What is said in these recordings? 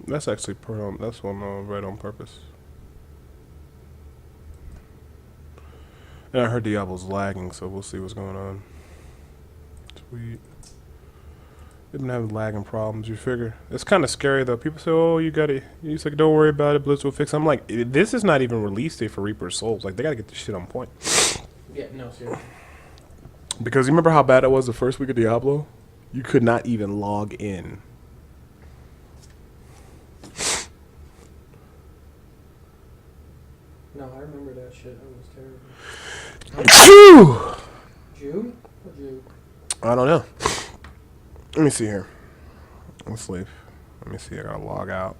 That's actually that's one right on purpose. And I heard Diablo's lagging, so we'll see what's going on. Sweet. They've been having lagging problems. You figure it's kind of scary though. People say, "Oh, you got it." He's like, "Don't worry about it. Blitz will fix it." I'm like, this is not even release date for Reaper's Souls. Like, they gotta get this shit on point. Yeah, no, seriously. Because you remember how bad it was the first week of Diablo? You could not even log in. No, I remember that shit. That was terrible. Phew! Jew? What Jew? I don't know. Let me see here. Let's leave. Let me see. I gotta log out.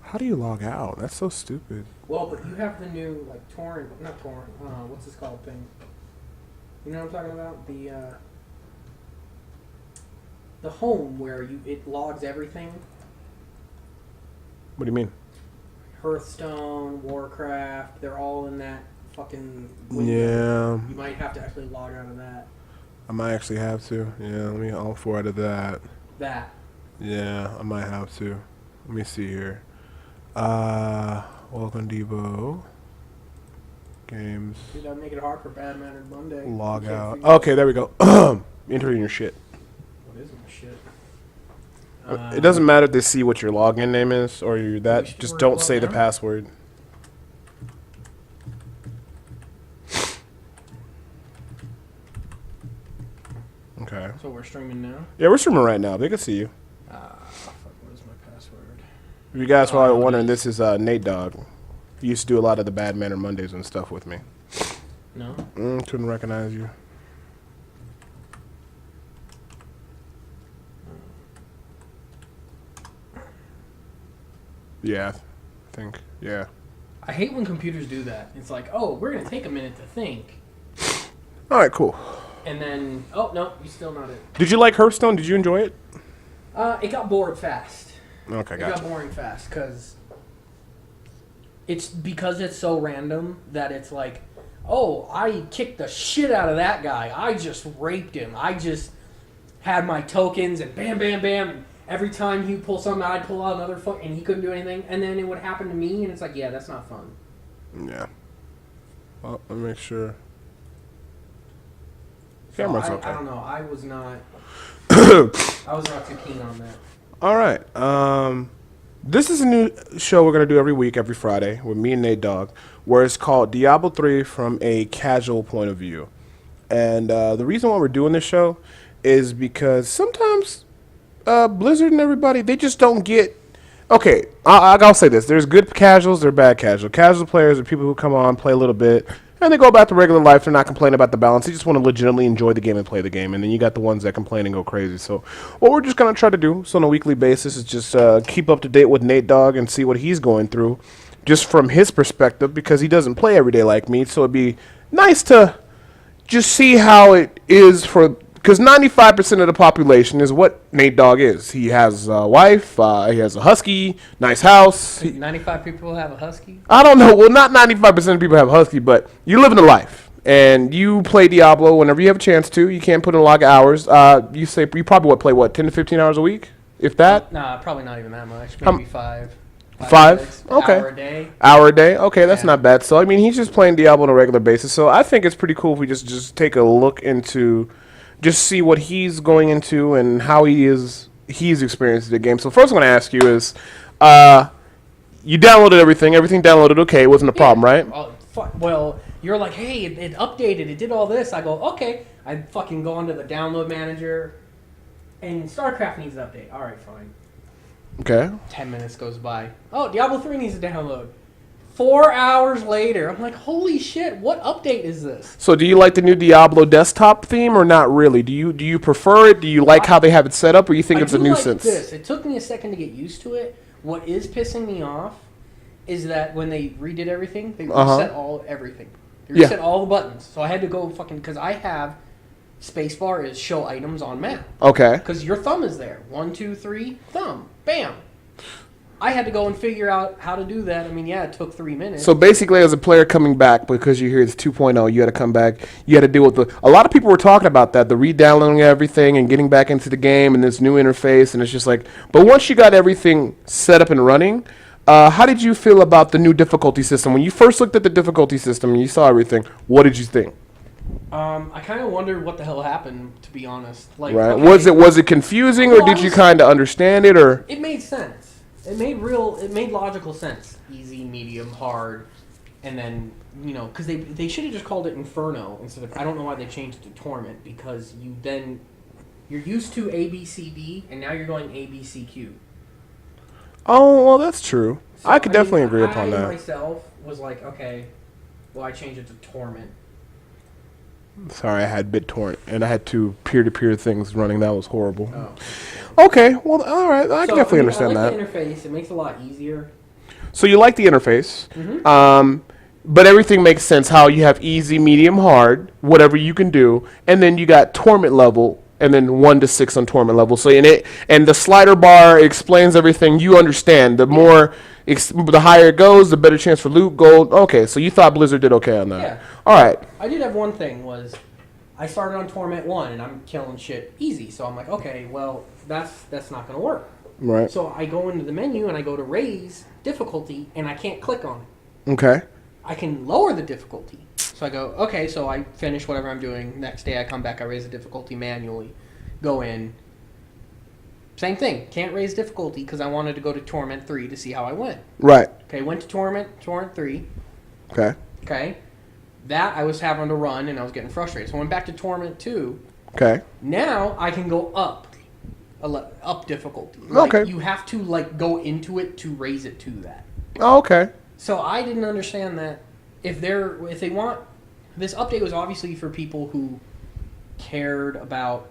How do you log out? That's so stupid. Well, but you have the new, like, torrent, not torrent, what's this called thing? You know what I'm talking about? The home where it logs everything. What do you mean? Hearthstone, Warcraft, they're all in that fucking window. Yeah. You might have to actually log out of that. I might actually have to. Yeah, let me all four out of that. That. Yeah, I might have to. Let me see here. Welcome Devo. Games. Dude, that'd make it hard for Bad Mannered Monday. Log out. Okay, there we go. Enter in your shit. What is my shit? It doesn't matter if they see what your login name is or your that. Just don't say the now? password. Okay. So we're streaming now? Yeah, we're streaming right now. They can see you. Fuck, what is my password? If you guys are wondering, this is Nate Dogg. He used to do a lot of the Bad Manner Mondays and stuff with me. No? Couldn't recognize you. Yeah, I think. Yeah. I hate when computers do that. It's like, oh, we're going to take a minute to think. All right, cool. And then, oh, no, you still not it. Did you like Hearthstone? Did you enjoy it? It got bored fast. Okay, It gotcha. got boring fast because it's so random that it's like, oh, I kicked the shit out of that guy. I just raped him. I just had my tokens and bam, bam, bam. Every time he pull something out, I'd pull out another fuck, and he couldn't do anything. And then it would happen to me, and it's like, yeah, that's not fun. Yeah. Well, let me make sure. So Camera's okay. I don't know. I was not too keen on that. All right. This is a new show we're going to do every week, every Friday, with me and Nate Dogg, where it's called Diablo 3 from a casual point of view. And the reason why we're doing this show is because sometimes Blizzard and everybody, they just don't get... Okay, I'll say this. There's good casuals, there's bad casual. Casual players are people who come on, play a little bit, and they go back to regular life. They're not complaining about the balance. They just want to legitimately enjoy the game and play the game. And then you got the ones that complain and go crazy. So what we're just going to try to do, on a weekly basis, is just keep up to date with Nate Dogg and see what he's going through, just from his perspective, because he doesn't play every day like me. So it'd be nice to just see how it is for... Because 95% of the population is what Nate Dogg is. He has a wife, he has a husky, nice house. 95 people have a husky? I don't know. Well, not 95% of people have husky, but you're living a life. And you play Diablo whenever you have a chance to. You can't put in a lot of hours. You probably play 10 to 15 hours a week? If that? Nah, probably not even that much. Maybe five. Five? Okay. Hour a day. Hour a day? Okay, that's not bad. So, I mean, he's just playing Diablo on a regular basis. So, I think it's pretty cool if we just take a look into... Just see what he's going into and how he's experienced the game. So first I'm going to ask you is, you downloaded everything downloaded okay, it wasn't a problem, right? Well, you're like, hey, it updated, it did all this. I go, okay. I fucking go onto the download manager, and StarCraft needs an update. All right, fine. Okay. 10 minutes goes by. Oh, Diablo 3 needs a download. 4 hours later, I'm like, holy shit, what update is this? So do you like the new Diablo desktop theme or not really? Do you prefer it? Do you like how they have it set up, or you think it's a nuisance? Like this. It took me a second to get used to it. What is pissing me off is that when they redid everything, they reset everything. They reset all the buttons. So I had to go because I have spacebar is show items on map. Okay. Because your thumb is there. 1, 2, 3, thumb. Bam. I had to go and figure out how to do that. I mean, yeah, it took 3 minutes. So basically, as a player coming back, because you hear it's 2.0, you had to come back. You had to deal with a lot of people were talking about that, the re-downloading everything and getting back into the game and this new interface, and it's just like. But once you got everything set up and running, how did you feel about the new difficulty system? When you first looked at the difficulty system and you saw everything, what did you think? I kind of wondered what the hell happened, to be honest. Like, Right? okay, Was it confusing, or Well, did you kind of understand it, or? it made sense. It made logical sense. Easy, medium, hard, and then, you know, because they should have just called it Inferno instead of, I don't know why they changed it to Torment, because you're used to A, B, C, D, and now you're going A, B, C, Q. Oh, well, that's true. So, I could definitely mean, agree upon I that. myself was like, okay, well, I changed it to Torment. Sorry, I had BitTorrent, and I had two peer-to-peer things running. That was horrible. Oh. Okay, well, all right. I can definitely understand I like that. the interface. It makes it a lot easier. So you like the interface, Mm-hmm. but everything makes sense. How you have easy, medium, hard, whatever you can do, and then you got torment level, and then 1 to 6 on torment level. So and the slider bar explains everything. You understand. The more, the higher it goes, the better chance for loot, gold. Okay, so you thought Blizzard did okay on that. Yeah. All right. I did have one thing was, I started on Torment 1 and I'm killing shit easy. So I'm like, okay, well, that's not gonna work. Right. So I go into the menu and I go to raise difficulty and I can't click on it. Okay. I can lower the difficulty. So I go, okay, so I finish whatever I'm doing. Next day I come back, I raise the difficulty manually. Go in. Same thing. Can't raise difficulty because I wanted to go to Torment 3 to see how I went. Right. Okay, went to Torment 3. Okay. Okay. That I was having to run and I was getting frustrated. So I went back to Torment 2. Okay. Now I can go up difficulty. Okay. You have to go into it to raise it to that. Oh, okay. So I didn't understand that if they want this update was obviously for people who cared about,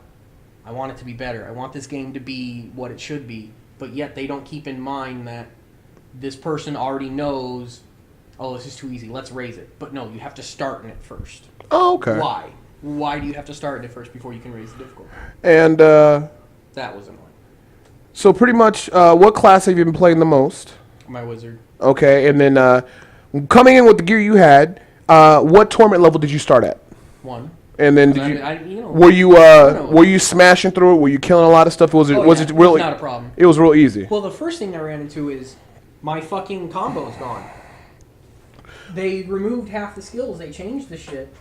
I want it to be better. I want this game to be what it should be, but yet they don't keep in mind that this person already knows, oh, this is too easy, let's raise it. But no, you have to start in it first. Oh, okay. Why? Why do you have to start in it first before you can raise the difficulty? And That was annoying. so pretty much, what class have you been playing the most? My wizard. Okay, and then coming in with the gear you had, what torment level did you start at? 1. And then were you smashing through it? Were you killing a lot of stuff? Was it It's really? not a problem. It was real easy. Well, the first thing I ran into is my fucking combo's gone. They removed half the skills. They changed the shit.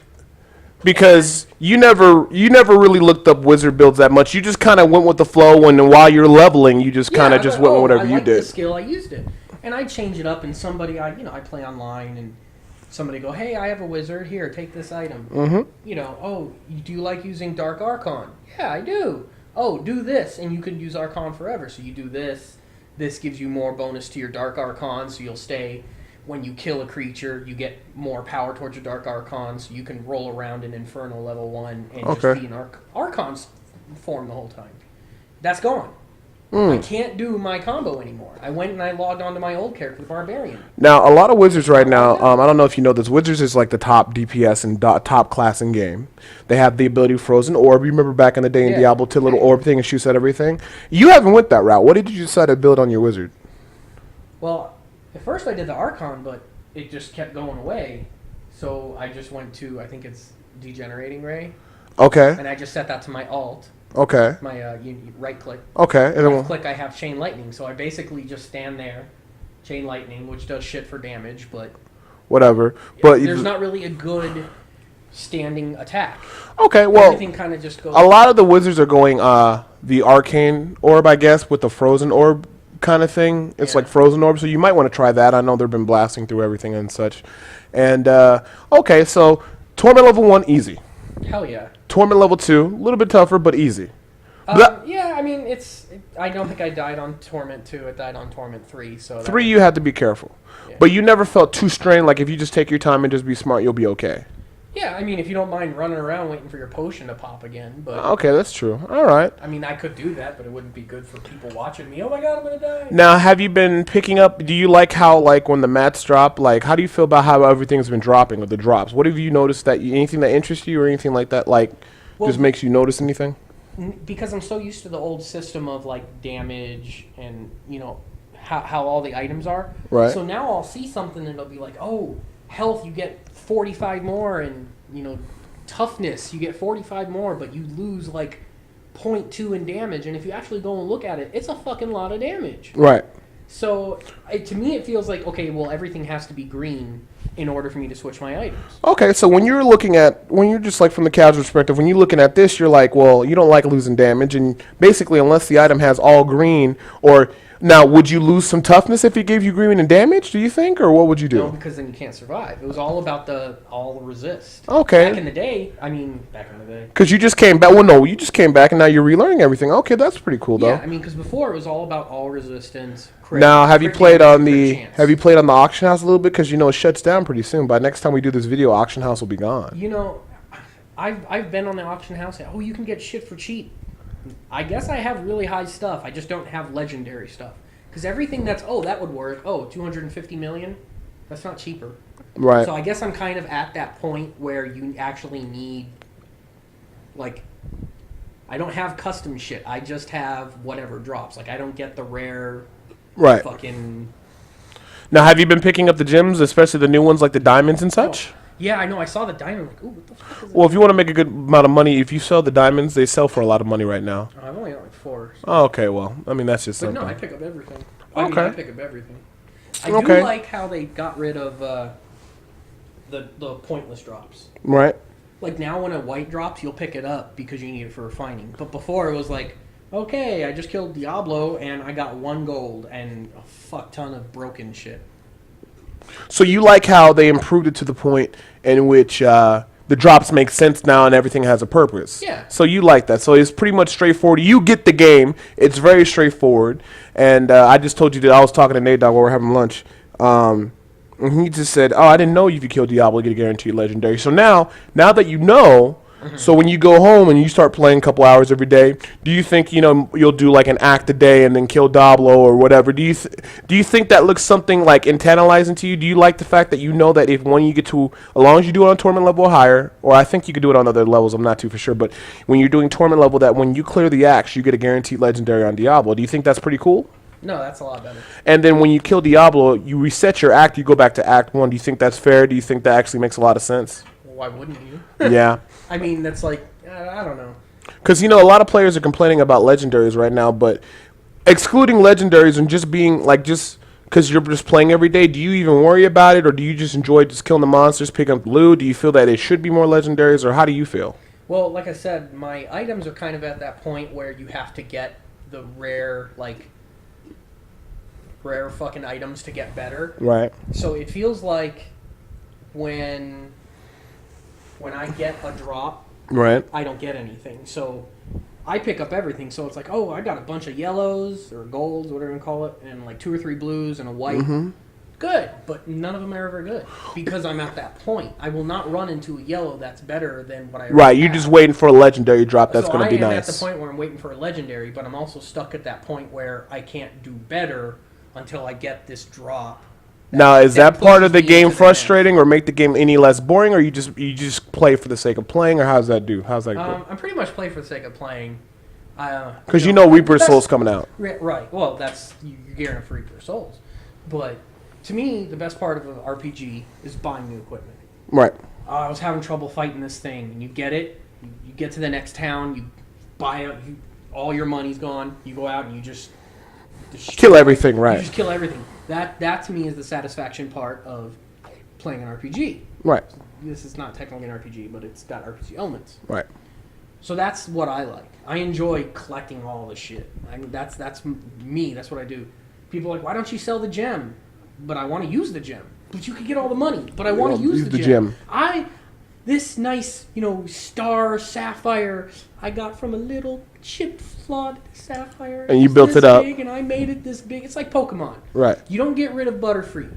Because you never really looked up wizard builds that much. You just kind of went with the flow, and while you're leveling, you just kind of just went with whatever you did. The skill, I used it, and I change it up. And somebody, I play online, and somebody go, "Hey, I have a wizard. Here, take this item." Mm-hmm. Oh, do you like using Dark Archon? Yeah, I do. Oh, do this, and you can use Archon forever. So you do this. This gives you more bonus to your Dark Archon, so you'll stay. When you kill a creature, you get more power towards your Dark Archon, so you can roll around in Inferno level 1 and just be in Archon's form the whole time. That's gone. I can't do my combo anymore. I went and I logged onto my old character, the Barbarian. Now, a lot of wizards right now, I don't know if you know this, wizards is like the top DPS and top class in game. They have the ability Frozen Orb. You remember back in the day in Diablo, to little orb thing and shoots at everything? You haven't went that route. What did you decide to build on your wizard? Well, at first I did the Archon, but it just kept going away. So I just went to, I think it's Degenerating Ray. Okay. And I just set that to my alt. Okay. My you right click. Okay. And then click, I have Chain Lightning. So I basically just stand there, Chain Lightning, which does shit for damage, but whatever. But there's not really a good standing attack. Okay, well, everything kind of just goes. A lot of the wizards are going the Arcane Orb, I guess, with the Frozen Orb kind of thing. It's like Frozen Orb, so you might want to try that. I know they've been blasting through everything and such. And okay, so Torment level 1, easy. Hell yeah. Torment level 2, a little bit tougher, but easy. Yeah, I mean, I don't think I died on Torment 2. I died on Torment 3. So 3, you had to be careful. Yeah. But you never felt too strained, like if you just take your time and just be smart, you'll be okay. Yeah, I mean, if you don't mind running around waiting for your potion to pop again. But okay, that's true. All right. I mean, I could do that, but it wouldn't be good for people watching me. Oh my god, I'm going to die. Now, have you been picking up, do you like how, like, when the mats drop, like, how do you feel about how everything's been dropping with the drops? What have you noticed that, anything that interests you or anything like that, like, just makes you notice anything? Because I'm so used to the old system of, like, damage and, how all the items are. Right. So now I'll see something and it'll be like, oh, health you get 45 more, and toughness you get 45 more, but you lose like 0.2 in damage. And if you actually go and look at it, it's a fucking lot of damage. Right. So to me, it feels like, okay, well, everything has to be green in order for me to switch my items. Okay, so when you're just like from the casual perspective, when you're looking at this, you're like, well, you don't like losing damage, and basically, unless the item has all green, or now, would you lose some toughness if it gave you green and damage? Do you think, or what would you do? No, because then you can't survive. It was all about all resist. Okay. Back in the day, Because you just came back. Well, no, you just came back, and now you're relearning everything. Okay, that's pretty cool, though. Yeah, I mean, because before it was all about all resistance. Now, have you played on the auction house a little bit? Because it shuts down pretty soon. By next time we do this video, auction house will be gone. I've been on the auction house. Oh, you can get shit for cheap. I guess I have really high stuff. I just don't have legendary stuff. Because everything that would work. Oh, 250 million? That's not cheaper. Right. So I guess I'm kind of at that point where you actually need, like, I don't have custom shit. I just have whatever drops. Like, I don't get the rare fucking... Now, have you been picking up the gems, especially the new ones like the diamonds and such? Oh. Yeah, I know. I saw the diamond. Like, ooh, what the fuck is that? Well, if you want to make a good amount of money, if you sell the diamonds, they sell for a lot of money right now. I've only got like 4. So. Oh, okay. Well, I mean, that's just but something. No, I pick up everything. Okay. I pick up everything. I do like how they got rid of the pointless drops. Right. Like now when a white drops, you'll pick it up because you need it for refining. But before it was like, okay, I just killed DIablo and I got 1 gold and a fuck ton of broken shit. So you like how they improved it to the point in which the drops make sense now and everything has a purpose. Yeah. So you like that. So it's pretty much straightforward. You get the game. It's very straightforward. And I just told you that I was talking to Nate Dogg while we were having lunch. And he just said, oh, I didn't know if you killed Diablo, you get a guaranteed legendary. So now that you know, so when you go home and you start playing a couple hours every day, do you think, you'll do like an act a day and then kill Diablo or whatever? Do you think that looks something like internalizing to you? Do you like the fact that you know that if when you get to, as long as you do it on tournament level or higher, or I think you could do it on other levels, I'm not too for sure, but when you're doing tournament level, that when you clear the acts, you get a guaranteed legendary on Diablo. Do you think that's pretty cool? No, that's a lot better. And then when you kill Diablo, you reset your act, you go back to Act 1. Do you think that's fair? Do you think that actually makes a lot of sense? Well, why wouldn't you? Yeah. I mean, that's like, I don't know. Because, a lot of players are complaining about legendaries right now, but excluding legendaries and just being, like, just because you're just playing every day, do you even worry about it, or do you just enjoy just killing the monsters, picking up loot? Do you feel that it should be more legendaries, or how do you feel? Well, like I said, my items are kind of at that point where you have to get the rare fucking items to get better. Right. So it feels like when I get a drop, right, I don't get anything. So I pick up everything. So it's like, oh, I got a bunch of yellows or golds, whatever you call it, and like 2 or 3 blues and a white. Mm-hmm. Good, but none of them are ever good because I'm at that point. I will not run into a yellow that's better than what I right. You're just waiting for a legendary drop that's going to be nice. So I am at the point where I'm waiting for a legendary, but I'm also stuck at that point where I can't do better until I get this drop. Now, is that part of the game frustrating, or make the game any less boring, or you just play for the sake of playing, or how's that go? I'm pretty much play for the sake of playing. Because Reaper Souls coming out. Right. Well, that's you're gearing for Reaper Souls, but to me, the best part of an RPG is buying new equipment. Right. I was having trouble fighting this thing, and you get it. You get to the next town, you buy it. All your money's gone. You go out and you just kill everything. Right. You just kill everything. That to me is the satisfaction part of playing an RPG. Right. This is not technically an RPG, but it's got RPG elements. Right. So that's what I like. I enjoy collecting all the shit. That's me. That's what I do. People are like, why don't you sell the gem? But I want to use the gem. But you could get all the money. But I want to use the gem. This nice, star sapphire I got from a little chip flawed sapphire. And you built it up. Big, and I made it this big. It's like Pokemon. Right. You don't get rid of Butterfree.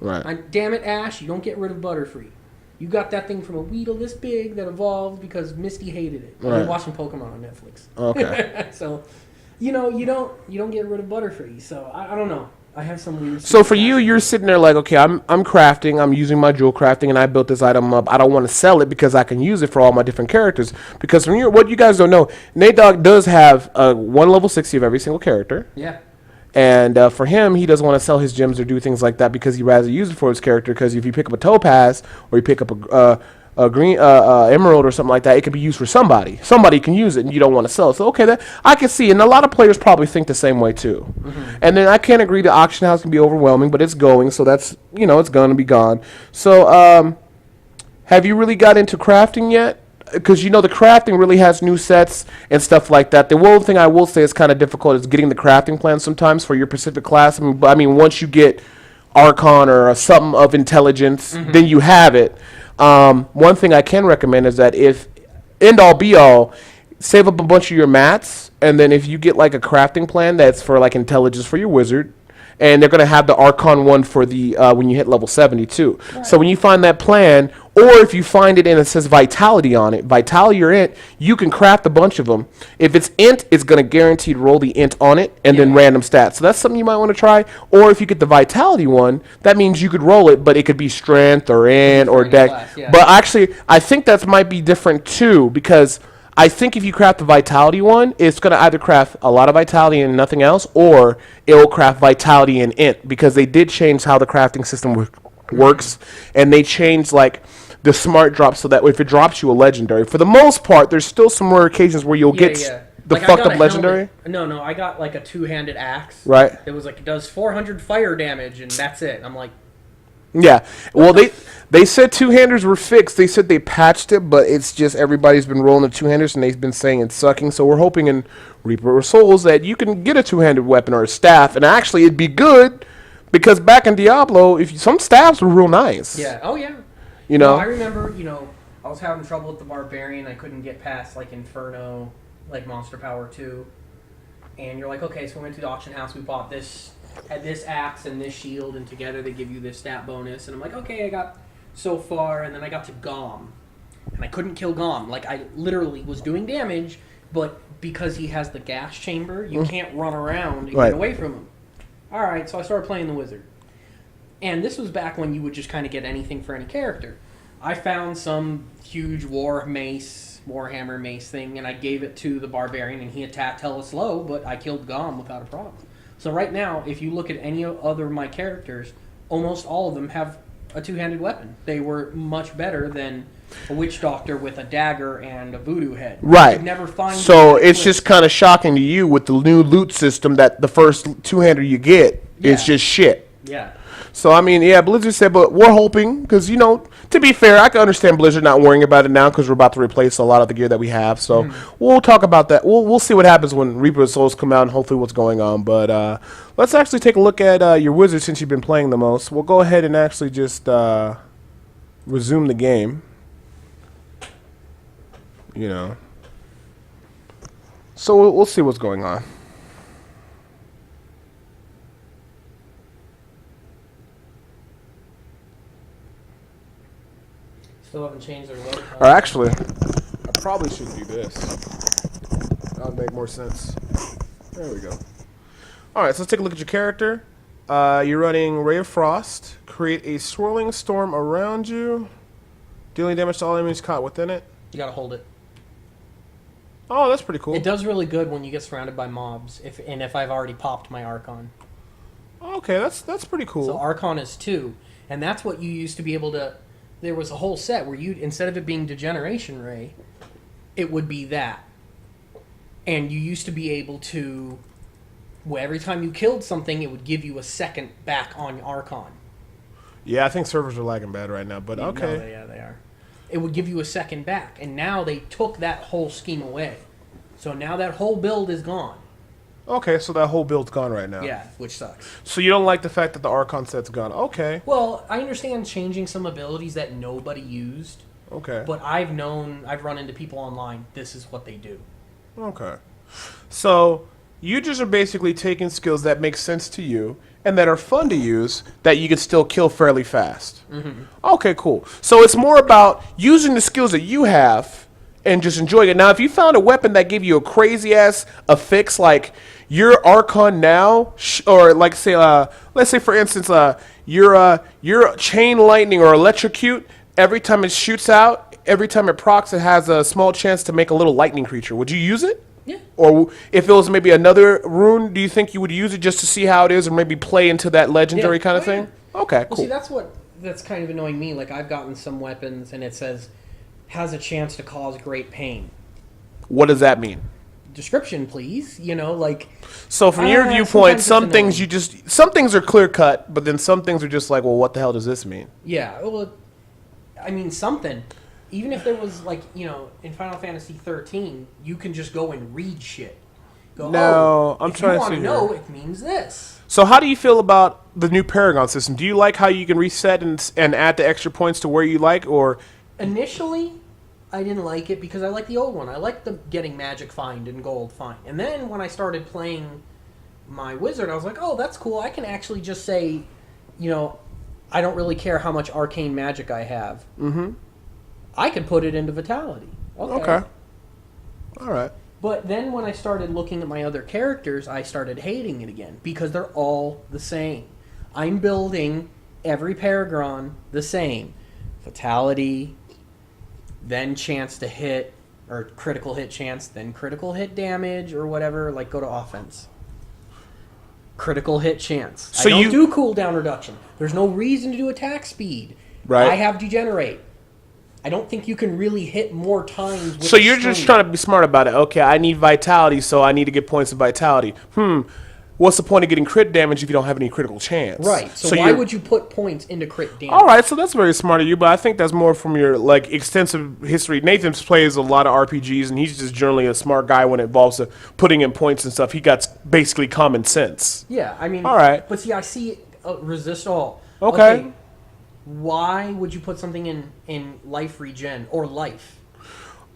Right. Damn it, Ash, you don't get rid of Butterfree. You got that thing from a Weedle this big that evolved because Misty hated it. Right. I'm watching Pokemon on Netflix. Okay. So, you don't get rid of Butterfree. So I don't know. I have some weird. So for you, you're sitting there like, okay, I'm crafting, I'm using my jewel crafting, and I built this item up. I don't want to sell it because I can use it for all my different characters. Because what you guys don't know, Nate Dogg does have 1 level 60 of every single character. Yeah. And for him, he doesn't want to sell his gems or do things like that because he'd rather use it for his character. Because if you pick up a topaz or you pick up a green emerald or something like that, it can be used for somebody. Somebody can use it, and you don't want to sell it. So okay, that I can see, and a lot of players probably think the same way too. And then I can't agree the auction house can be overwhelming, but it's going, so that's it's going to be gone. So have you really got into crafting yet? Because the crafting really has new sets and stuff like that. The one thing I will say is kind of difficult is getting the crafting plan sometimes for your specific class. I mean once you get Archon or something of intelligence, then you have it. One thing I can recommend is that if end all be all, save up a bunch of your mats, and then if you get like a crafting plan that's for like intelligence for your wizard, and they're going to have the Archon one for the when you hit level 72. Right. So when you find that plan, or if you find it and it says Vitality on it, Vitality or Int, you can craft a bunch of them. If it's Int, it's going to guaranteed roll the Int on it, and then random stats. So that's something you might want to try. Or if you get the Vitality one, that means you could roll it, but it could be Strength or Int or Deck. Class, yeah. But actually, I think that might be different too, because I think if you craft the Vitality one, it's going to either craft a lot of Vitality and nothing else, or it will craft Vitality and Int, because they did change how the crafting system works, and they changed like the smart drop so that if it drops you a legendary, for the most part, there's still some rare occasions where you'll get the like fucked up legendary. No, I got like a two-handed axe. Right. It was like it does 400 fire damage, and that's it. I'm like, yeah. Well, they said two-handers were fixed. They said they patched it, but it's just everybody's been rolling the two-handers, and they've been saying it's sucking. So we're hoping in Reaper of Souls that you can get a two-handed weapon or a staff, and actually it'd be good because back in Diablo, some staffs were real nice. Yeah. Oh yeah. I remember. I was having trouble with the Barbarian. I couldn't get past like Inferno, like Monster Power 2. And you're like, okay, so we went to the auction house. We bought this axe and this shield, and together they give you this stat bonus. And I'm like, okay, I got so far, and then I got to Gom, and I couldn't kill Gom. Like I literally was doing damage, but because he has the gas chamber, you can't run around and get away from him. All right, so I started playing the wizard, and this was back when you would just kind of get anything for any character. I found some huge Warhammer mace thing, and I gave it to the Barbarian, and he attacked hella slow, but I killed Gom without a problem. So right now, if you look at any other of my characters, almost all of them have a two-handed weapon. They were much better than a witch doctor with a dagger and a voodoo head. Right. You'd never find. So it's just kind of shocking to you with the new loot system that the first two-hander you get is just shit. Yeah. So, I mean, Blizzard said, but we're hoping, because, to be fair, I can understand Blizzard not worrying about it now because we're about to replace a lot of the gear that we have. So, we'll talk about that. We'll see what happens when Reaper of Souls come out and hopefully what's going on. But let's actually take a look at your wizard since you've been playing the most. We'll go ahead and actually just resume the game. So, we'll see what's going on. Still haven't changed their logo. Or actually, I probably should do this. That would make more sense. There we go. Alright, so let's take a look at your character. You're running Ray of Frost. Create a swirling storm around you, dealing damage to all enemies caught within it. You gotta hold it. Oh, that's pretty cool. It does really good when you get surrounded by mobs, if I've already popped my Archon. Okay, that's pretty cool. So Archon is 2, and that's what you used to be able to... There was a whole set where instead of it being Degeneration Ray, it would be that. And you used to be able to, every time you killed something, it would give you a second back on Archon. Yeah, I think servers are lagging bad right now, but okay. No, they are. It would give you a second back, and now they took that whole scheme away. So now that whole build is gone. Okay, so that whole build's gone right now. Yeah, which sucks. So you don't like the fact that the Archon set's gone. Okay. Well, I understand changing some abilities that nobody used. Okay. But I've run into people online, this is what they do. Okay. So you just are basically taking skills that make sense to you and that are fun to use that you can still kill fairly fast. Mm-hmm. Okay, cool. So it's more about using the skills that you have and just enjoying it. Now, if you found a weapon that gave you a crazy-ass affix, like your Archon now, or like say, let's say for instance, your chain lightning or electrocute, every time it shoots out, every time it procs, it has a small chance to make a little lightning creature. Would you use it? Yeah. Or if it was maybe another rune, do you think you would use it just to see how it is, or maybe play into that legendary kind of thing? Okay, Well, cool. see, that's kind of annoying me. Like, I've gotten some weapons, and it says, has a chance to cause great pain. What does that mean? Description, please. You know, like... So from your viewpoint, sometimes some things are clear cut, but then some things are just like, well, what the hell does this mean? Yeah, well, I mean, something. Even if there was, like, you know, in Final Fantasy 13, you can just go and read shit. Go, No, I'm if trying you to want see to know, here. it means this. So how do you feel about the new Paragon system? Do you like how you can reset and add the extra points to where you like, or... Initially, I didn't like it because I like the old one. I like the getting magic find and gold find. And then when I started playing my wizard, I was like, oh, that's cool. I can actually just say, you know, I don't really care how much arcane magic I have. Mm-hmm. I can put it into vitality. Okay. All right. But then when I started looking at my other characters, I started hating it again because they're all the same. I'm building every Paragon the same. Vitality, then chance to hit, or critical hit chance, then critical hit damage, or whatever, like go to offense. Critical hit chance. So I don't do cooldown reduction. There's no reason to do attack speed. Right. I have degenerate. I don't think you can really hit more times with So you're string. just trying to be smart about it. Okay, I need vitality, so I need to get points of vitality. What's the point of getting crit damage if you don't have any critical chance? Right. So why would you put points into crit damage? All right, so that's very smart of you, but I think that's more from your like extensive history. Nathan plays a lot of RPGs, and he's just generally a smart guy when it involves putting in points and stuff. He got basically common sense. Yeah, I mean... All right. But see, I see resist all. Okay. Why would you put something in life regen or life?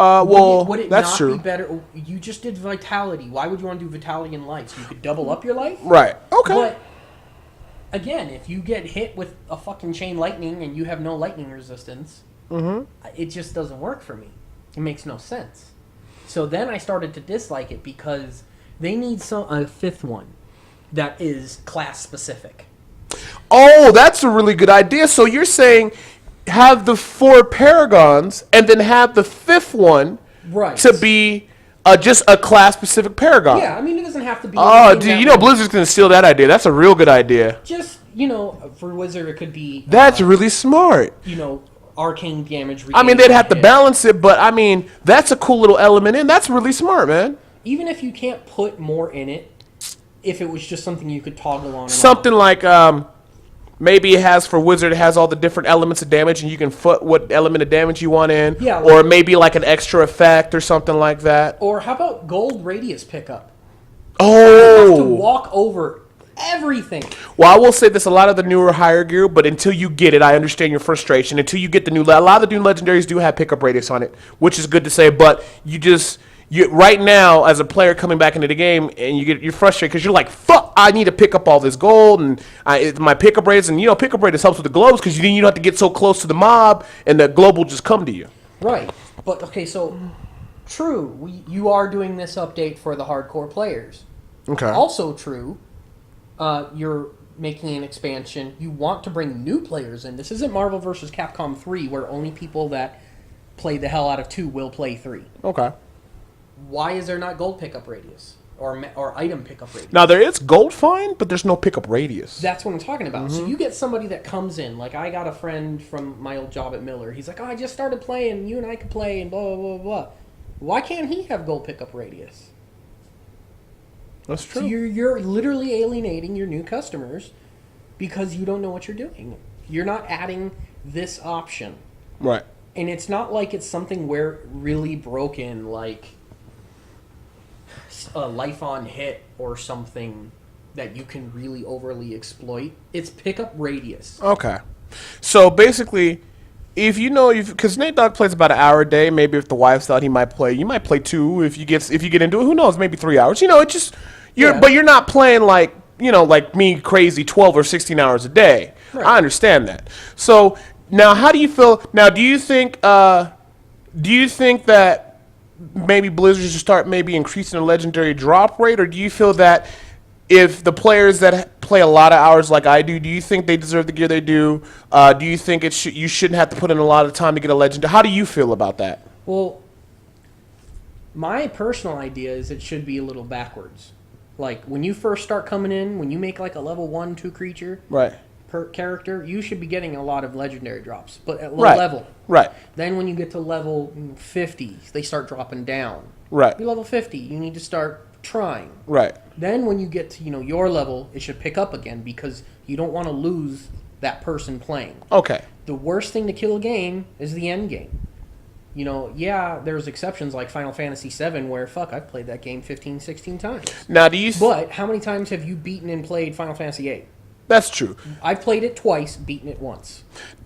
Would it that's not true. Be better? You just did vitality. Why would you want to do vitality in life? So you could double up your life? Right. Okay. But, again, if you get hit with a fucking chain lightning and you have no lightning resistance, it just doesn't work for me. It makes no sense. So then I started to dislike it because they need a fifth one that is class specific. Oh, that's a really good idea. So you're saying have the 4 Paragons and then have the 5th one to be just a class-specific Paragon. Yeah, I mean, it doesn't have to be... Oh, dude, you know Blizzard's going to steal that idea. That's a real good idea. Just, you know, for Wizard, it could be... That's really smart. You know, arcane damage... I mean, they'd have to balance it, but, I mean, that's a cool little element in. That's really smart, man. Even if you can't put more in it, if it was just something you could toggle on and something like... maybe it has for Wizard, it has all the different elements of damage, and you can put what element of damage you want in. Yeah, or maybe like an extra effect or something like that. Or how about gold radius pickup? Oh! You have to walk over everything. Well, I will say this, a lot of the newer higher gear, but until you get it, I understand your frustration. Until you get the new... A lot of the new legendaries do have pickup radius on it, which is good to say, but you right now, as a player coming back into the game, and you're frustrated because you're like, fuck, I need to pick up all this gold, and my pickup radius, and pickup radius helps with the globes because you don't have to get so close to the mob, and the globe will just come to you. Right. But, okay, so, true, you are doing this update for the hardcore players. Okay. Also true, you're making an expansion. You want to bring new players in. This isn't Marvel vs. Capcom 3, where only people that play the hell out of 2 will play 3. Okay. Why is there not gold pickup radius or item pickup radius? Now, there is gold find, but there's no pickup radius. That's what I'm talking about. So you get somebody that comes in. Like, I got a friend from my old job at Miller. He's like, oh, I just started playing. You and I could play and blah, blah, blah, blah. Why can't he have gold pickup radius? That's true. So you're literally alienating your new customers because you don't know what you're doing. You're not adding this option. Right. And it's not like it's something where really broken, like a life on hit or something that you can really overly exploit. It's pickup radius. Okay. So basically, if because Nate Dogg plays about an hour a day, maybe if the wife's out, he might play. You might play 2 if you get into it. Who knows? Maybe 3 hours. It just but you're not playing like me crazy 12 or 16 hours a day. Right. I understand that. So now, how do you feel? Now, do you think that maybe Blizzard should start maybe increasing the legendary drop rate, or do you feel that if the players that play a lot of hours like I do you think they deserve the gear they do? Do you think you shouldn't have to put in a lot of time to get a legendary? How do you feel about that? Well, My personal idea is it should be a little backwards. Like, when you first start coming in, when you make like a level 1, 2 creature Right. per character, you should be getting a lot of legendary drops, but at low Right. level. Right. Then when you get to level 50, they start dropping down. Right. You're level 50, you need to start trying. Right. Then when you get to, your level, it should pick up again because you don't want to lose that person playing. Okay. The worst thing to kill a game is the end game. Yeah, there's exceptions like Final Fantasy VII where, I've played that game 15, 16 times. Now, do you... But how many times have you beaten and played Final Fantasy VIII? That's true. I've played it twice, beaten it once.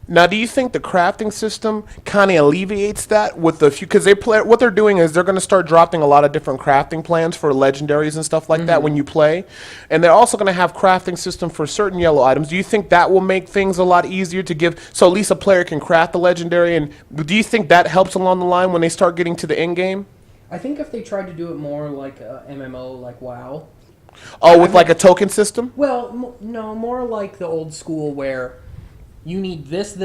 Now, do you think the crafting system kind of alleviates that with the few? Because what they're doing is they're going to start dropping a lot of different crafting plans for legendaries and stuff like that when you play, and they're also going to have crafting system for certain yellow items. Do you think that will make things a lot easier to give, so at least a player can craft the legendary? And do you think that helps along the line when they start getting to the end game? I think if they tried to do it more like a MMO, like WoW. Oh, with like a token system? Well, no, more like the old school where you need this, and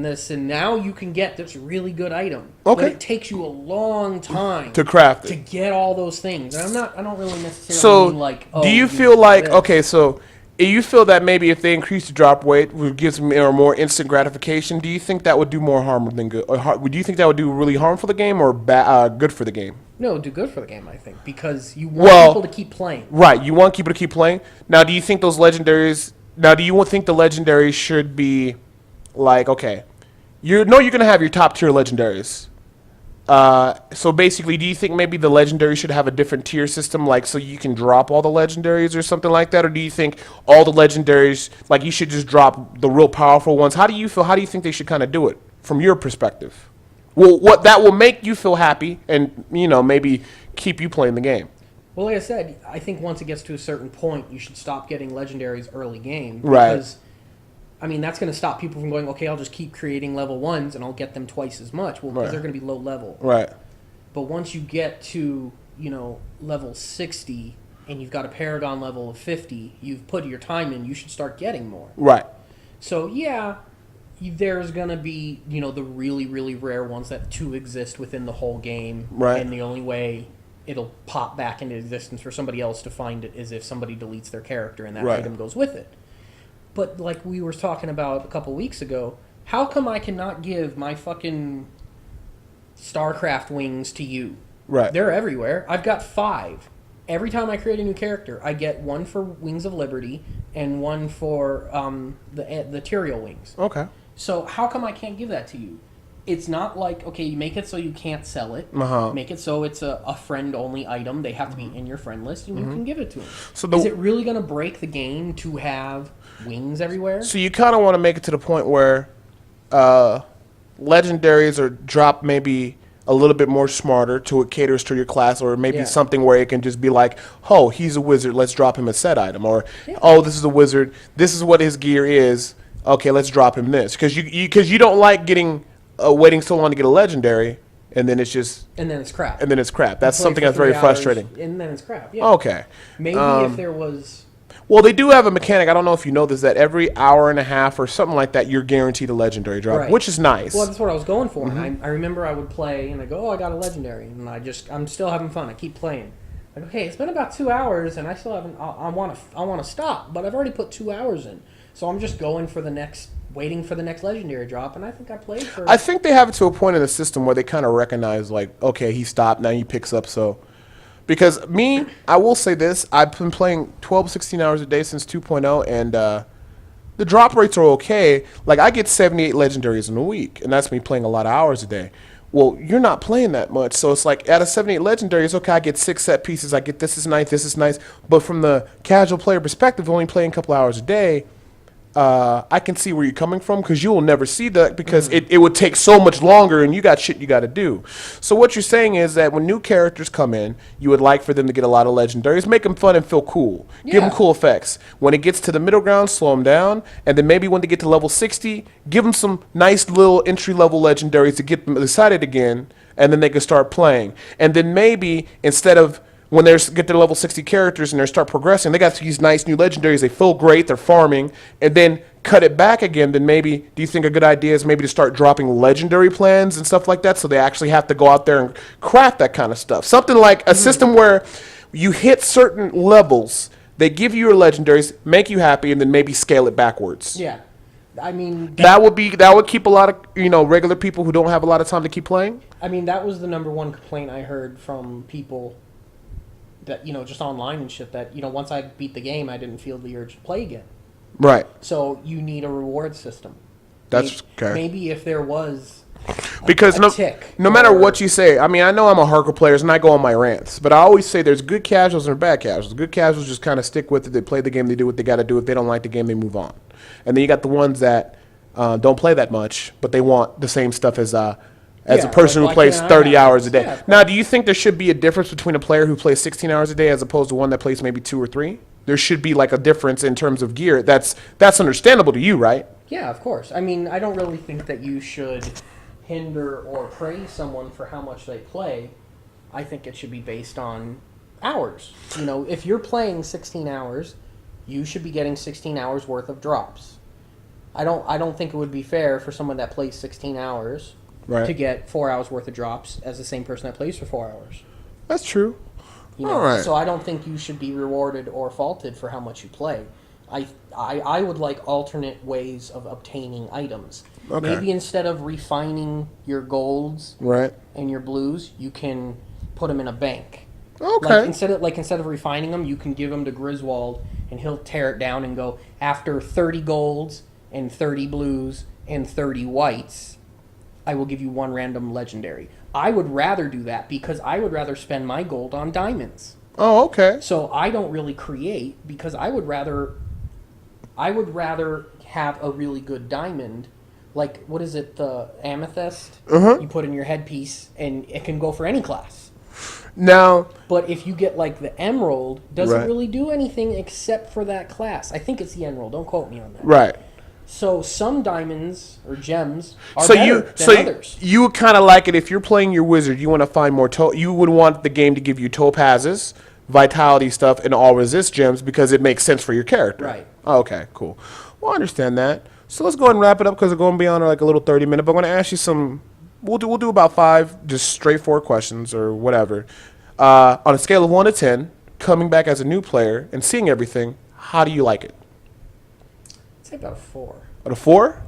this, and now you can get this really good item. Okay. But it takes you a long time To craft it. to get all those things. And I don't really necessarily So, mean like, do you you feel need like, this. okay, so you feel that maybe if they increase the drop rate, would give them more instant gratification? Do you think that would do more harm than good? Or do you think that would do really harm for the game or good for the game? No, do good for the game, I think, because you want people to keep playing. Right, you want people to keep playing. Now, do you think those legendaries? Now, do you think the legendaries should be like, okay, you're going to have your top tier legendaries. So basically, do you think maybe the legendaries should have a different tier system, like so you can drop all the legendaries or something like that, or do you think all the legendaries, like you should just drop the real powerful ones? How do you feel? How do you think they should kind of do it from your perspective? Well, what that will make you feel happy and maybe keep you playing the game. Well, like I said, I think once it gets to a certain point, you should stop getting legendaries early game. Right. Because, that's going to stop people from going, okay, I'll just keep creating level 1s and I'll get them twice as much. Well, because Right. they're going to be low level. Right. But once you get to, level 60 and you've got a Paragon level of 50, you've put your time in, you should start getting more. Right. So, yeah, there's going to be, the really, really rare ones that do exist within the whole game. Right. And the only way it'll pop back into existence for somebody else to find it is if somebody deletes their character and that Right. item goes with it. But like we were talking about a couple weeks ago, how come I cannot give my fucking StarCraft wings to you? Right. They're everywhere. I've got 5. Every time I create a new character, I get one for Wings of Liberty and one for the Tyrael wings. Okay. So how come I can't give that to you? It's not like, okay, you make it so you can't sell it. Uh-huh. Make it so it's a friend-only item. They have to be in your friend list, and you can give it to them. So is it really going to break the game to have wings everywhere? So you kind of want to make it to the point where legendaries are dropped maybe a little bit more smarter to it caters to your class, or maybe something where it can just be like, oh, he's a wizard, let's drop him a set item, or oh, this is a wizard, this is what his gear is, okay, let's drop him this, because you don't like getting waiting so long to get a legendary, and then it's just and then it's crap. That's You play something for that's very 3 hours, frustrating. And then it's crap. Yeah. Okay. Maybe if there was. Well, they do have a mechanic. I don't know if you know this, that every hour and a half or something like that, you're guaranteed a legendary drop, Right. which is nice. Well, that's what I was going for. Mm-hmm. And I remember I would play, and I go, oh, I got a legendary. And I'm still having fun. I keep playing. I go, hey, it's been about 2 hours, and I still haven't, I want to stop, but I've already put 2 hours in. So I'm just going for waiting for the next legendary drop, and I think I played for. I think they have it to a point in the system where they kind of recognize, like, okay, he stopped, now he picks up, so. Because I will say this, I've been playing 12, 16 hours a day since 2.0, and the drop rates are okay. Like, I get 78 legendaries in a week, and that's me playing a lot of hours a day. Well, you're not playing that much, so it's like, out of 78 legendaries, okay, I get 6 set pieces, I get this is nice, but from the casual player perspective, only playing a couple hours a day, I can see where you're coming from, because you will never see that, because it would take so much longer, and you got shit you got to do. So what you're saying is that when new characters come in, you would like for them to get a lot of legendaries, make them fun and feel cool, give them cool effects. When it gets to the middle ground, slow them down, and then maybe when they get to level 60, give them some nice little entry-level legendaries to get them excited again, and then they can start playing. And then maybe instead of when they get to level 60 characters and they start progressing, they got these nice new legendaries. They feel great. They're farming. And then cut it back again, then maybe do you think a good idea is maybe to start dropping legendary plans and stuff like that, so they actually have to go out there and craft that kind of stuff? Something like a system where you hit certain levels, they give you your legendaries, make you happy, and then maybe scale it backwards. Yeah. I mean, That would keep a lot of regular people who don't have a lot of time to keep playing. I mean, that was the number one complaint I heard from people that, just online and shit, that, once I beat the game, I didn't feel the urge to play again. Right. So you need a reward system. That's okay. Maybe if there was because no matter what you say, I mean, I know I'm a hardcore player and I go on my rants, but I always say there's good casuals and bad casuals. Good casuals just kind of stick with it. They play the game, they do what they got to do. If they don't like the game, they move on. And then you got the ones that don't play that much, but they want the same stuff as a person who plays 30 hours a day. Yeah, now, do you think there should be a difference between a player who plays 16 hours a day as opposed to one that plays maybe 2 or 3? There should be like a difference in terms of gear. That's understandable to you, right? Yeah, of course. I mean, I don't really think that you should hinder or praise someone for how much they play. I think it should be based on hours. If you're playing 16 hours, you should be getting 16 hours worth of drops. I don't think it would be fair for someone that plays 16 hours to get 4 hours worth of drops as the same person that plays for 4 hours. That's true. All right. So I don't think you should be rewarded or faulted for how much you play. I would like alternate ways of obtaining items. Okay. Maybe instead of refining your golds and your blues, you can put them in a bank. Okay. Instead of refining them, you can give them to Griswold, and he'll tear it down and go, after 30 golds and 30 blues and 30 whites, I will give you one random legendary. I would rather do that because I would rather spend my gold on diamonds. Oh, okay. So I don't really create because I would rather have a really good diamond. Like, what is it, the amethyst? You put in your headpiece, and it can go for any class. Now, but if you get like the emerald, doesn't really do anything except for that class. I think it's the emerald. Don't quote me on that. Right. So some diamonds or gems are better than others. You would kind of like it if you're playing your wizard. You want to find more. You would want the game to give you topazes, vitality stuff, and all resist gems because it makes sense for your character. Right. Oh, okay. Cool. Well, I understand that. So let's go ahead and wrap it up because we're going to be on like a little 30-minute. But I'm going to ask you some. We'll do about 5 just straightforward questions or whatever. On a scale of 1 to 10, coming back as a new player and seeing everything, how do you like it? I'd say about a 4. At a 4?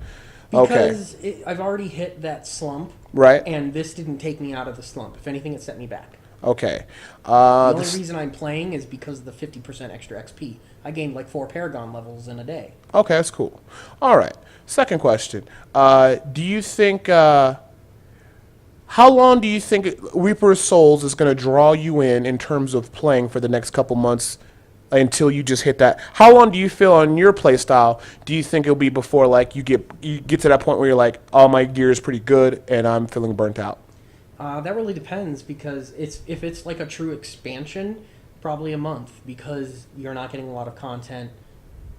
Because I've already hit that slump. Right. And this didn't take me out of the slump. If anything, it set me back. Okay. The only reason I'm playing is because of the 50% extra XP. I gained like 4 Paragon levels in a day. Okay, that's cool. All right. Second question. Do you think... how long do you think Reaper of Souls is going to draw you in terms of playing for the next couple months until you just hit that? How long do you feel on your play style do you think it'll be before like you get to that point where you're like, oh, my gear is pretty good and I'm feeling burnt out? That really depends because if it's like a true expansion, probably a month because you're not getting a lot of content.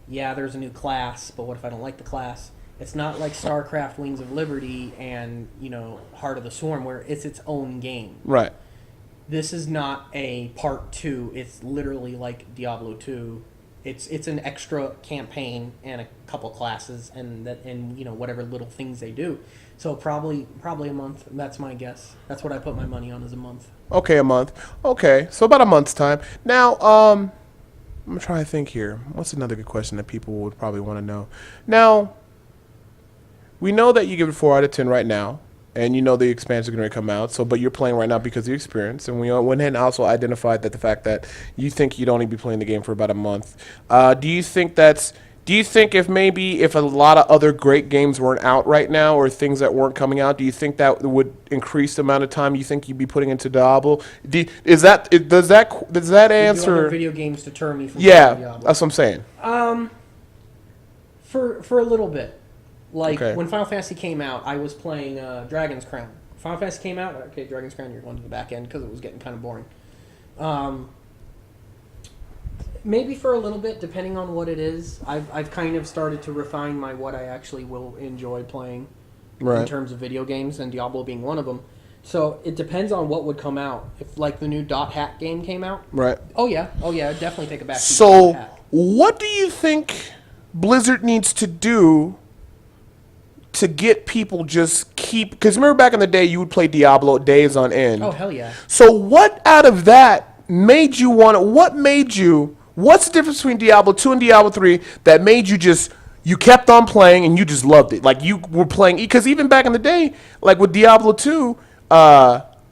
Yeah, there's a new class, but what if I don't like the class? It's not like StarCraft Wings of Liberty and, Heart of the Swarm where it's its own game. Right. This is not a part 2. It's literally like Diablo 2. It's an extra campaign and a couple classes and whatever little things they do. So probably a month. That's my guess. That's what I put my money on, is a month. Okay, a month. Okay, so about a month's time. Now, I'm trying to think here. What's another good question that people would probably want to know? Now, we know that you give it 4 out of 10 right now, and you know the expansion is going to come out. So, but you're playing right now because of your experience, and we went ahead and also identified that the fact that you think you'd only be playing the game for about a month. Do you think if a lot of other great games weren't out right now, or things that weren't coming out, do you think that would increase the amount of time you think you'd be putting into Diablo? Does that answer? Do other video games deter me from Yeah, playing Diablo? that's what I'm saying. For a little bit. Like, Okay. when Final Fantasy came out, I was playing Dragon's Crown. Final Fantasy came out, okay, Dragon's Crown, you're going to the back end because it was getting kind of boring. Maybe for a little bit, depending on what it is. I've kind of started to refine what I actually will enjoy playing in terms of video games, and Diablo being one of them. So it depends on what would come out. If, like, the new Dot Hack game came out. Right. Oh, yeah, I'd definitely take a backseat to So, Dot Hack. what do you think Blizzard needs to do to get people just keep, because remember back in the day you would play Diablo days on end. Oh, hell yeah. So what out of that made you want to, what's the difference between Diablo 2 and Diablo 3 that made you just, you kept on playing and you just loved it? Like you were playing, because even back in the day, like with Diablo 2,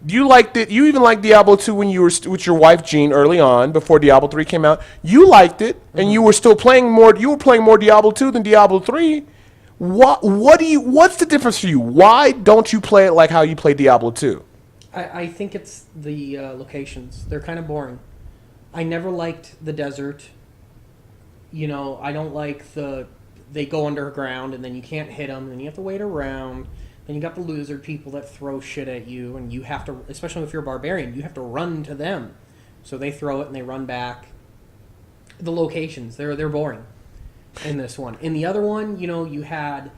you liked it. You even liked Diablo 2 when you were with your wife Jean early on, before Diablo 3 came out. You liked it, and you were still playing more. You were playing more Diablo 2 than Diablo 3. What's the difference for you? Why don't you play it like how you play Diablo 2? I think it's the locations. They're kind of boring. I never liked the desert. I don't like they go underground and then you can't hit them, and then you have to wait around. Then you got the lizard people that throw shit at you, and you have to, especially if you're a barbarian, you have to run to them. So they throw it and they run back. The locations, they're boring in this one. In the other one, you had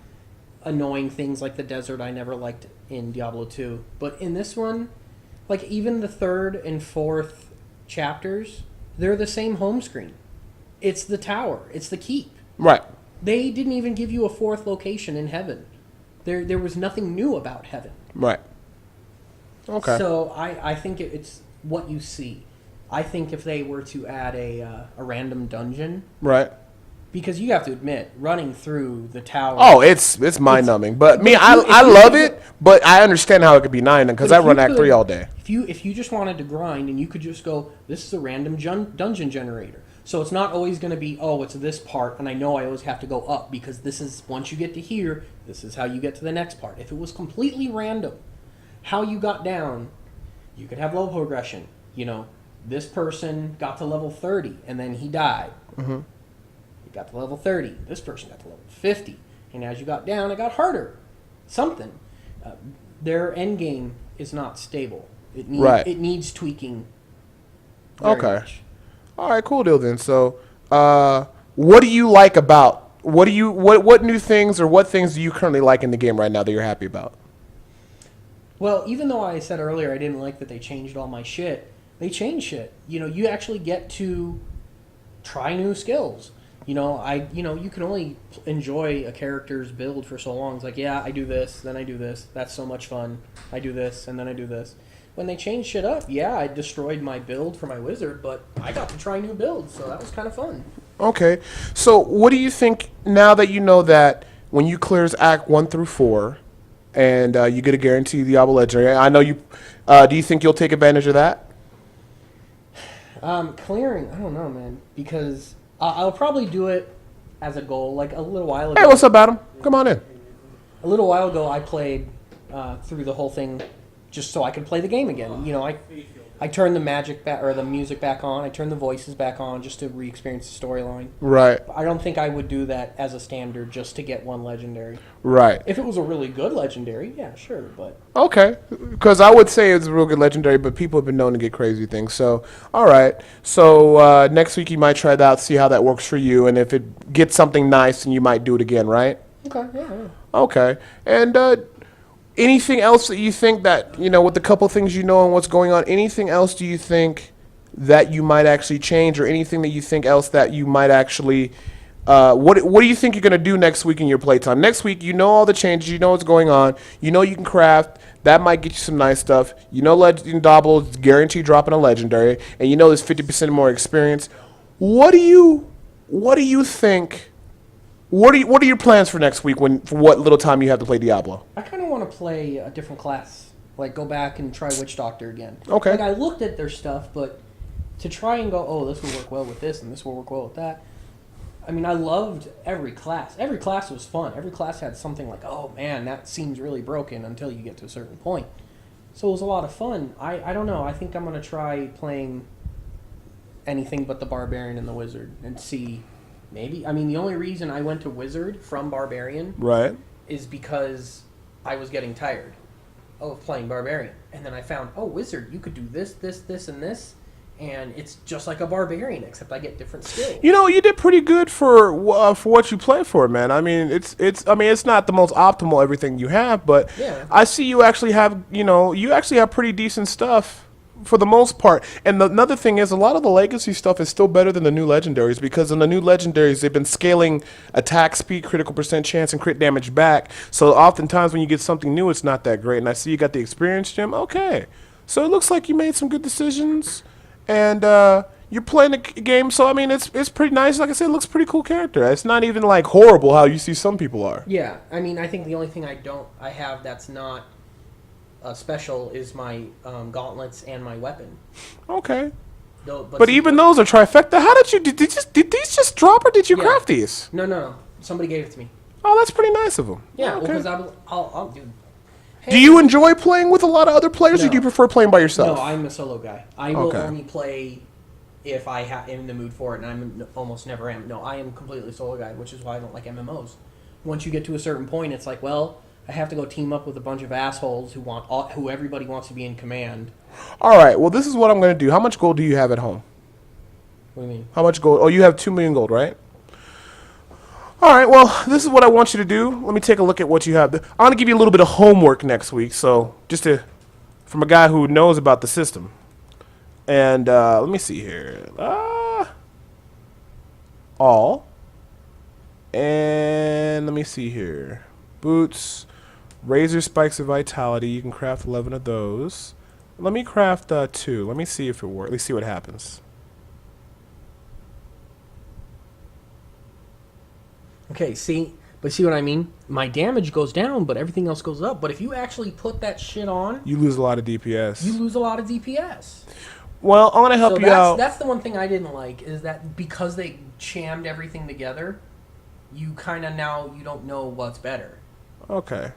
annoying things like the desert I never liked in Diablo 2. But in this one, like even the third and fourth chapters, they're the same home screen. It's the tower. It's the keep. Right. They didn't even give you a fourth location in heaven. There was nothing new about heaven. Right. Okay. So I think it's what you see. I think if they were to add a random dungeon, right, because you have to admit, running through the tower. Oh, it's mind numbing. But me, I love it, but I understand how it could be 9 because I run Act 3 all day. If you just wanted to grind and you could just go, this is a random dungeon generator. So it's not always going to be, oh, it's this part, and I know I always have to go up, because this is, once you get to here, this is how you get to the next part. If it was completely random, how you got down, you could have level progression. This person got to level 30, and then he died. Mm-hmm. He got to level 30. This person got to level 50. And as you got down, it got harder. Something. Their endgame is not stable. It needs tweaking very much. All right, cool deal then. So, what do you like about what new things or what things do you currently like in the game right now that you're happy about? Well, even though I said earlier I didn't like that they changed all my shit, they changed shit. You actually get to try new skills. You can only enjoy a character's build for so long. It's like, yeah, I do this, then I do this. That's so much fun. I do this, and then I do this. When they changed shit up, yeah, I destroyed my build for my wizard, but I got to try new builds, so that was kind of fun. Okay. So what do you think, now that you know that when you clears Act 1 through 4, and you get a guaranteed Diablo Legendary, I know you, do you think you'll take advantage of that? Clearing, I don't know, man, because I'll probably do it as a goal, like a little while ago. Hey, what's up, Adam? Come on in. A little while ago, I played through the whole thing just so I could play the game again. I turned the magic back, or the music back on. I turned the voices back on just to re-experience the storyline. Right. I don't think I would do that as a standard just to get one legendary. Right. If it was a really good legendary, yeah, sure, but... Okay, because I would say it's a real good legendary, but people have been known to get crazy things. So, all right. So, next week you might try that out, see how that works for you, and if it gets something nice, then you might do it again, right? Okay, yeah. Okay. And anything else that you think that, with the couple things and what's going on, anything else do you think that you might actually change, or anything that you think else that you might actually... what do you think you're going to do next week in your playtime? Next week, all the changes, what's going on, you can craft, that might get you some nice stuff, Diablo is guaranteed dropping a legendary, and there's 50% more experience. What do you think, what are your plans for next week, for what little time you have to play Diablo? I kind of want to play a different class, like go back and try Witch Doctor again. Okay. Like I looked at their stuff, but to try and go, oh, this will work well with this, and this will work well with that, I mean, I loved every class. Every class was fun. Every class had something like, oh, man, that seems really broken until you get to a certain point. So it was a lot of fun. I don't know. I think I'm going to try playing anything but the Barbarian and the Wizard and see maybe. I mean, the only reason I went to Wizard from Barbarian is because I was getting tired of playing Barbarian. And then I found, oh, Wizard, you could do this, this, this, and this. And it's just like a barbarian, except I get different skills. You did pretty good for what you play for, man. I mean, it's not the most optimal everything you have, but yeah. I see you actually have, pretty decent stuff for the most part. And another thing is, a lot of the legacy stuff is still better than the new legendaries, because in the new legendaries, they've been scaling attack speed, critical percent chance, and crit damage back. So oftentimes when you get something new, it's not that great. And I see you got the experience gem. Okay. So it looks like you made some good decisions. And you're playing the game. So, I mean, it's pretty nice. Like I said, it looks pretty cool character. It's not even, like, horrible how you see some people are. Yeah, I mean, I think the only thing I have that's not special is my gauntlets and my weapon. Okay. Though, but even those are trifecta. How did these just drop, or did you craft these? No. Somebody gave it to me. Oh, that's pretty nice of them. Yeah, okay. because I'll do. Hey, do you enjoy playing with a lot of other players, or do you prefer playing by yourself? No, I'm a solo guy. I will only play if I am in the mood for it, and I almost never am. No, I am completely solo guy, which is why I don't like MMOs. Once you get to a certain point, it's like, well, I have to go team up with a bunch of assholes who everybody wants to be in command. All right. Well, this is what I'm going to do. How much gold do you have at home? What do you mean? How much gold? Oh, you have 2 million gold, right? All right. Well, this is what I want you to do. Let me take a look at what you have. I'm going to give you a little bit of homework next week. So from a guy who knows about the system. And let me see here. All. And let me see here. Boots. Razor spikes of vitality. You can craft 11 of those. Let me craft 2. Let me see if it works. Let's see what happens. Okay, see what I mean? My damage goes down, but everything else goes up. But if you actually put that shit on, you lose a lot of DPS. You lose a lot of DPS. Well, I'm gonna help you out. That's the one thing I didn't like, is that because they jammed everything together, you kind of now you don't know what's better. Okay.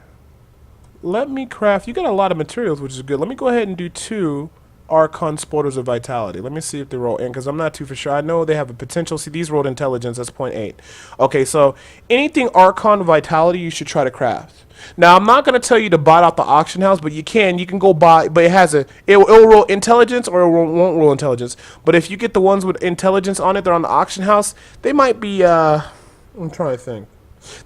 Let me craft. You got a lot of materials, which is good. Let me go ahead and do 2 Archon Sporters of Vitality. Let me see if they roll in, because I'm not too for sure. I know they have a potential. See, these rolled intelligence. That's 0.8. Okay, so anything Archon Vitality, you should try to craft. Now, I'm not going to tell you to buy it out the auction house, but you can. You can go buy, but it'll roll intelligence, or it won't roll intelligence. But if you get the ones with intelligence on it, they're on the auction house, they might be, I'm trying to think.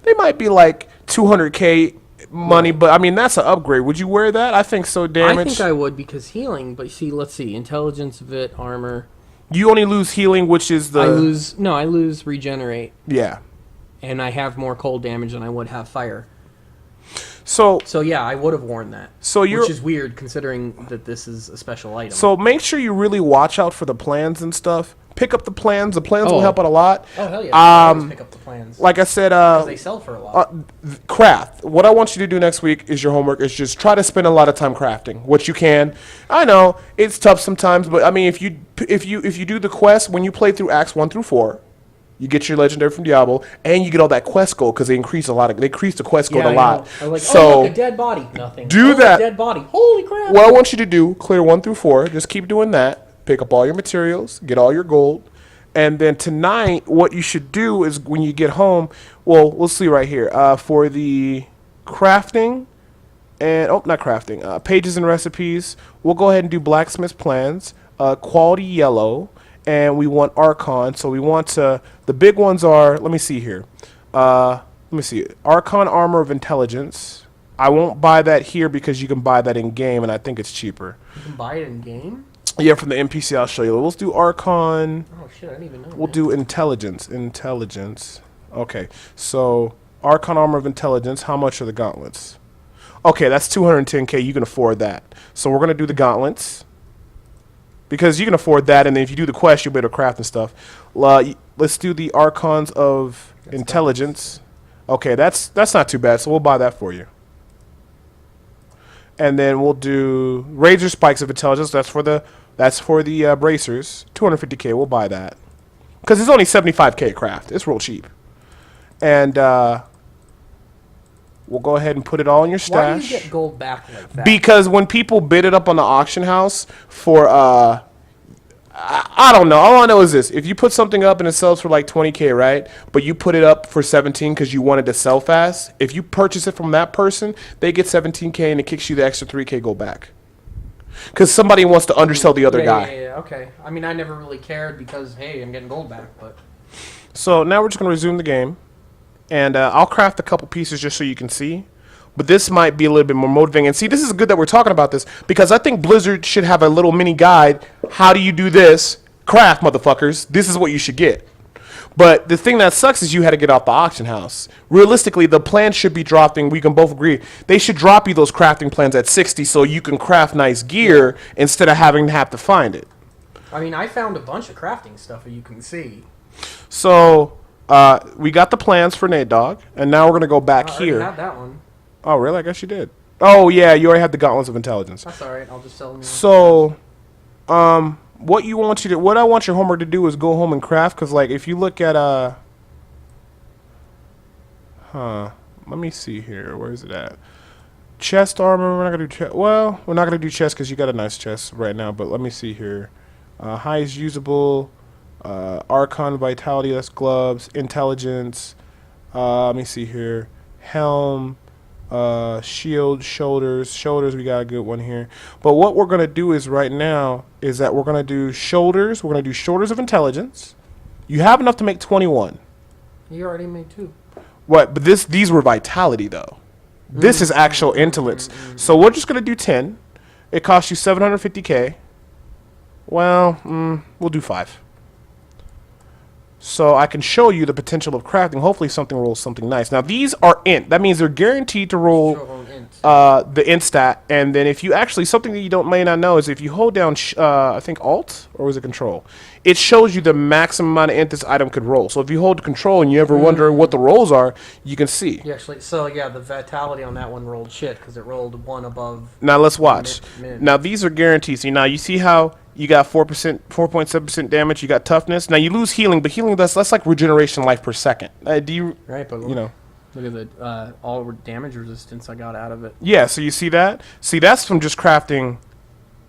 They might be like 200k money, but I mean, that's an upgrade. Would you wear that? I think so. Damage. I think I would, because healing. But see, let's see, intelligence, vit, armor. You only lose healing, which is the. I lose regenerate. Yeah. And I have more cold damage than I would have fire. So yeah, I would have worn that. Which is weird, considering that this is a special item. So make sure you really watch out for the plans and stuff. Pick up the plans. The plans will help out a lot. Oh, hell yeah. I always pick up the plans. Like I said, because they sell for a lot. Craft. What I want you to do next week is your homework is just try to spend a lot of time crafting what you can. I know it's tough sometimes, but I mean, if you do the quest when you play through Acts 1 through 4, you get your legendary from Diablo, and you get all that quest gold, because they increase the quest gold a lot. I was like, so look, a dead body. Nothing. That. A dead body. Holy crap. What I want you to do, clear 1 through 4. Just keep doing that. Pick up all your materials. Get all your gold. And then tonight, what you should do is when you get home, well, we'll see right here. For the crafting, not crafting, pages and recipes, we'll go ahead and do blacksmith plans, quality yellow, and we want Archon. So we want to, the big ones are, let me see here. Let me see. Archon Armor of Intelligence. I won't buy that here because you can buy that in game, and I think it's cheaper. You can buy it in game? Yeah, from the NPC, I'll show you. Let's do Archon. Oh, shit, I didn't even know. We'll do Intelligence. Okay, so Archon Armor of Intelligence. How much are the gauntlets? Okay, that's 210k. You can afford that. So we're going to do the gauntlets, because you can afford that, and then if you do the quest, you'll be able to craft and stuff. Let's do the Archons of Intelligence. Okay, that's not too bad, so we'll buy that for you. And then we'll do Razor Spikes of Intelligence. That's for the bracers. 250k. We'll buy that, because it's only 75k craft. It's real cheap. And we'll go ahead and put it all in your stash. Why do you get gold back like that? Because when people bid it up on the auction house for I don't know. All I know is this: if you put something up and it sells for like 20k, right? But you put it up for 17 because you wanted to sell fast. If you purchase it from that person, they get 17k, and it kicks you the extra 3k gold back. Because somebody wants to undersell the other guy. Yeah, okay. I mean, I never really cared because, hey, I'm getting gold back. But so now we're just going to resume the game. And I'll craft a couple pieces just so you can see. but this might be a little bit more motivating. And see, this is good that we're talking about this because I think Blizzard should have a little mini guide. How do you do this? Craft, motherfuckers. This is what you should get. But the thing that sucks is you had to get off the auction house. Realistically, the plan should be dropping. We can both agree. They should drop you those crafting plans at 60 so you can craft nice gear instead of having to have to find it. I mean, I found a bunch of crafting stuff that you can see. So we got the plans for Nate Dogg, and now we're going to go back here. I had that one. Oh, really? I guess you did. Oh, yeah, you already had the Gauntlets of Intelligence. That's all right. I'll just sell them. So, what I want your homework to do is go home and craft, because, like, if you look at, let me see here. Where is it at? Chest armor, we're not going to do chest. Well, we're not going to do chest because you got a nice chest right now, but let me see here. Highest usable, Archon, Vitality, that's gloves, Intelligence, let me see here. Helm, shield, shoulders, we got a good one here. But what we're going to do is right now is that we're going to do shoulders. We're going to do shoulders of intelligence. You have enough to make 21. You already made 2. What? But these were vitality though. This is actual intelligence. So we're just going to do 10. It costs you 750k. Well, we'll do 5. So I can show you the potential of crafting. Hopefully something rolls something nice. Now these are int. That means they're guaranteed to roll the int stat. And then if you actually, something that you may not know is if you hold down, I think Alt, or was it Control? It shows you the maximum amount of int this item could roll. So if you hold Control and you ever wonder what the rolls are, you can see. Yeah, actually, so yeah, the vitality on that one rolled shit because it rolled 1 above. Now let's watch. Mid. Now these are guarantees. See, now you see how you got 4.7% damage. You got toughness. Now you lose healing, but healing that's like regeneration life per second. Do you? Right, but you know. Look at the all damage resistance I got out of it. Yeah. So you see that? See, that's from just crafting.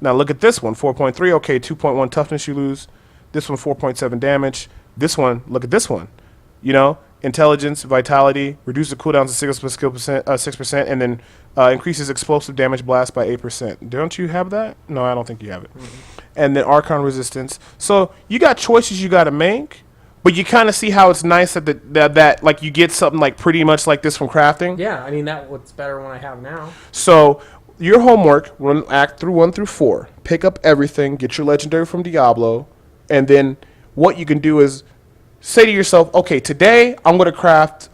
Now look at this one. 4.3. Okay, 2.1 toughness you lose. This one 4.7 damage. This one. Look at this one. You know, intelligence, vitality, reduce the cooldown to 6%, and then increases explosive damage blast by 8%. Don't you have that? No, I don't think you have it. And then Archon resistance. So you got choices you got to make, but you kind of see how it's nice that like you get something like pretty much like this from crafting. Yeah, I mean that what's better than what I have now. So your homework, run act through 1 through 4, pick up everything, get your legendary from DIablo, and then what you can do is say to yourself, okay, today I'm going to craft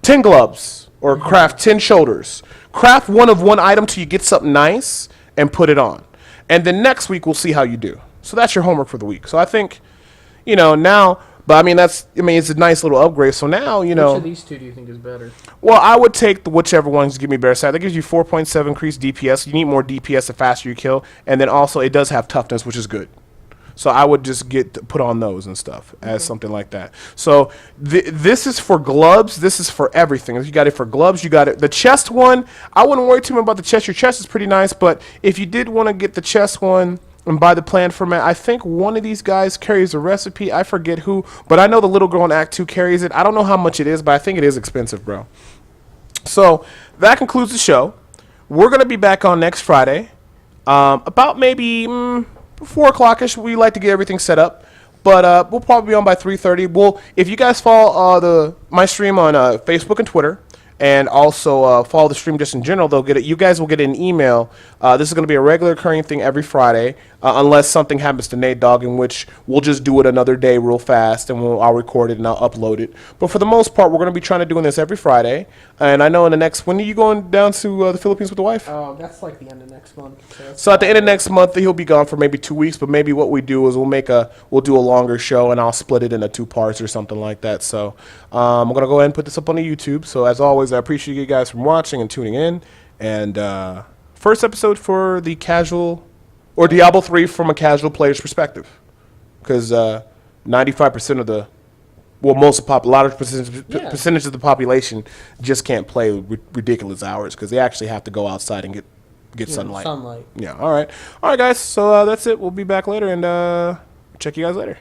10 gloves or craft 10 shoulders. Craft one of one item till you get something nice and put it on. And then next week we'll see how you do. So that's your homework for the week. So I think, now, but I mean, it's a nice little upgrade. So now, Which of these two do you think is better? Well, I would take whichever ones give me better stat. That gives you 4.7 increased DPS. You need more DPS the faster you kill. And then also it does have toughness, which is good. So I would just put on those and stuff as something like that. So this is for gloves. This is for everything. You got it for gloves. You got it. The chest one, I wouldn't worry too much about the chest. Your chest is pretty nice. But if you did want to get the chest one and buy the plan format, I think one of these guys carries a recipe. I forget who. But I know the little girl in Act 2 carries it. I don't know how much it is, but I think it is expensive, bro. So that concludes the show. We're going to be back on next Friday. About maybe 4 o'clock-ish. We like to get everything set up, but we'll probably be on by 3:30. If you guys follow my stream on Facebook and Twitter, and also follow the stream just in general, you guys will get an email. This is going to be a regular occurring thing every Friday, unless something happens to Nate Dogg, in which we'll just do it another day real fast, and I'll record it and I'll upload it. But for the most part, we're going to be trying to doing this every Friday. And I know when are you going down to the Philippines with the wife? Oh, that's like the end of next month. So at the end of next month, he'll be gone for maybe 2 weeks. But maybe what we do is we'll do a longer show, and I'll split it into 2 parts or something like that. So I'm going to go ahead and put this up on the YouTube. So as always, I appreciate you guys from watching and tuning in. And first episode for the casual, or Diablo 3 from a casual player's perspective. Because 95% of the, well, a lot of percentage of the population just can't play ridiculous hours because they actually have to go outside and get sunlight. Sunlight. Yeah, all right. All right, guys. So that's it. We'll be back later, and check you guys later.